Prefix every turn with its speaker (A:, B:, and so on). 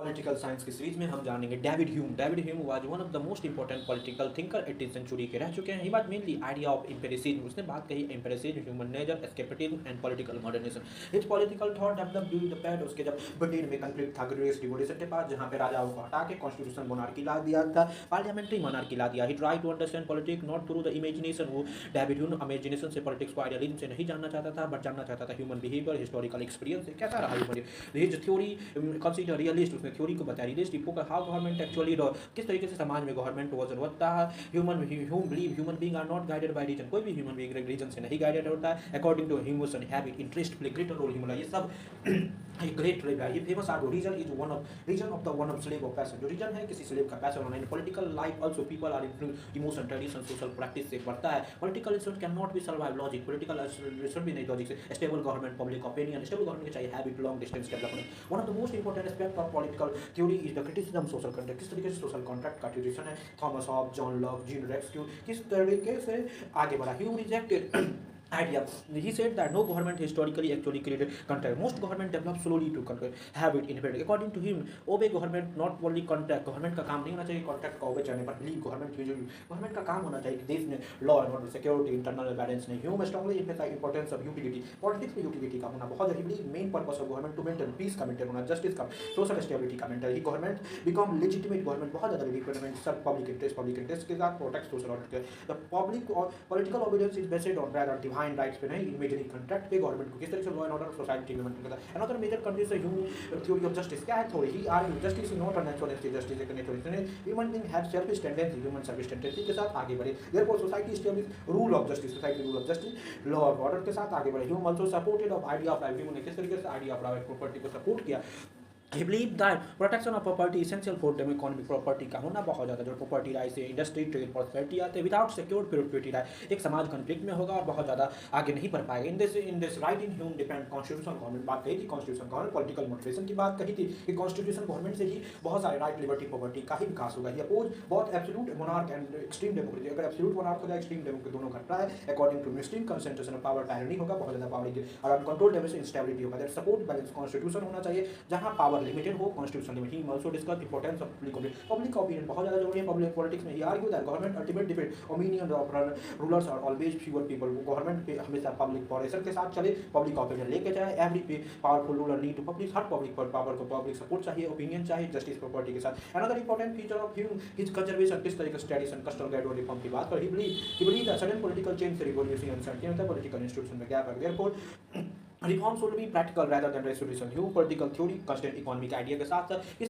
A: Political science की series में हम जानेंगे David Hume. David Hume was one of the most important political thinker 18th century के रह चुके हैं। ही बात मेनली आइडिया ऑफ एम्पिरिसिज्म, उसने बात कही empiricism, human nature, escapism and political modernism. His political thought developed during the period, उसके जब ब्रिटेन में कॉन्फ्लिक्ट था ग्रेट रिवॉल्यूशन के पास, जहां पे राजाओं को हटा के कॉन्स्टिट्यूशन मोनार्की ला दिया था, पार्लियामेंट्री मोनार्की ला दिया। He try to understand politics not through the imagination. वो डेविड ह्यूम इमेजिनेशन से पॉलिटिक्स को आइडियलिज्म से नहीं जानना चाहता था, बट जानना चाहता था ह्यूमन बिहेवियर, हिस्टोरिकल एक्सपीरियंस से कैसा रहा human. His theory consider realist, उसने थ्योरी को बताया realist focus how government actually किस तरीके से समाज में गवर्नमेंट वजन होता है। Human being are not guided by reason, कोई भी ह्यूमन बीइंग रीजन से नहीं गाइडेड होता है। According to human habit interest play greater role human, ये सब एक ग्रेट ट्रेड है। ये famous are reason is one of slave of passion, जो रीजन है किसी स्लेव का पैशन होना। In political life also people are influence emotion tradition social practice से बढ़ता है। Political institute can not be survive logic, political institute भी नहीं लॉजिक से। Stable government public opinion, stable government चाहिए habit long distance development. One of the most important aspect of political theory is the criticism social contract, किस तरीके से social contract का tradition है। Thomas Hobbes, John Locke, gene rescue किस तरीके से आगे बढ़ा। Hume rejected idea. He said that no government historically actually created contract. Most government develop slowly to contract, have it independent. According to him, obey government not only contract. Government का काम नहीं होना चाहिए contract का obey करने पर, believe government government का काम होना चाहिए कि देश में law and order, security, internal balance नहीं। Hume strongly emphasize importance of utility. Politics में utility का होना बहुत जरूरी। Main purpose of government to maintain peace का maintain होना, justice का, social stability का maintain। ही government become legitimate government बहुत ज़्यादा requirement serve public interest के साथ protect social order के। The public or political obedience is based on rather divine rights पे नहीं, इमेजिनरी कॉन्ट्रैक्ट पे गवर्नमेंट को किस तरह से लॉ एंड ऑर्डर सोसाइटी में मेंटेन करता है। अनदर मेजर कंट्रीज से ह्यूमन थ्योरी ऑफ जस्टिस क्या है। थ्योरी ही are justice is not a natural instinct, justice एक natural instinct. Human being have selfish tendency, human selfish tendency के साथ आगे बढ़े। Therefore society establish rule of justice, society rule of justice law of order के साथ आगे बढ़े। Human also supported of idea of right, human ने किस तरीके से आइडिया ऑफ राइट प्रॉपर्टी को सपोर्ट किया। He believed that protection of property essential for them economic property का होना बहुत ज़्यादा, जो प्रॉपर्टी राइट से इंडस्ट्री ट्रेड प्रॉस्पेरिटी आते हैं। विदाउट सिक्योर प्रॉपर्टी राइट एक समाज कॉन्फ्लिक्ट में होगा और बहुत ज़्यादा आगे नहीं बढ़ पाएगा। In this right in Hume depend constitution government बात कही थी, कॉन्स्टिट्यूशन गवर्नमेंट पॉलिटिकल मोटिवेशन की बात कही थी कि कॉन्स्टिट्यूशन गवर्नमेंट से ही बहुत सारे राइट लिबर्टी प्रॉपर्टी का ही विकास होगा। ये अपोज बहुत absolute monarch and extreme democracy, अगर एब्सोल्यूट मोनार्क हो जाए एक्सट्रीम डेमोक्रेसी दोनों घट रहा है। According to extreme concentration of power tyranny होगा, बहुत ज़्यादा पावर की और अनकंट्रोल्ड लेवल से इंस्टेबिलिटी होगा। दैट सपोर्ट बैलेंस कॉन्स्टिट्यूशन होना चाहिए जहां पावर लिमिटेड हो, constitution limit. He also discussed importance of public opinion. Public opinion बहुत ज़्यादा जरूरी है पब्लिक पॉलिटिक्स में। He argued that government ultimate debate opinion of rulers are always fewer people. वो गवर्नमेंट पे हमेशा पब्लिक पॉलिसन के साथ चले, पब्लिक ओपिनियन लेके जाए। Every powerful ruler need to public, हर पब्लिक पावर को पब्लिक सपोर्ट चाहिए, ओपिनियन चाहिए, जस्टिस प्रॉपर्टी के साथ। Another important feature of Hume his conservation, किस तरीके से ट्रेडिशन कस्टम गाइड और रिफॉर्म की बात कर। He believed that sudden political change से रिवॉल्यूशन अनसर्टेनिटी होता है, पॉलिटिकल इंस्टीट्यूशन में गैप है। Therefore reforms should be practical rather than resolution. Hume political theory constant economic idea के साथ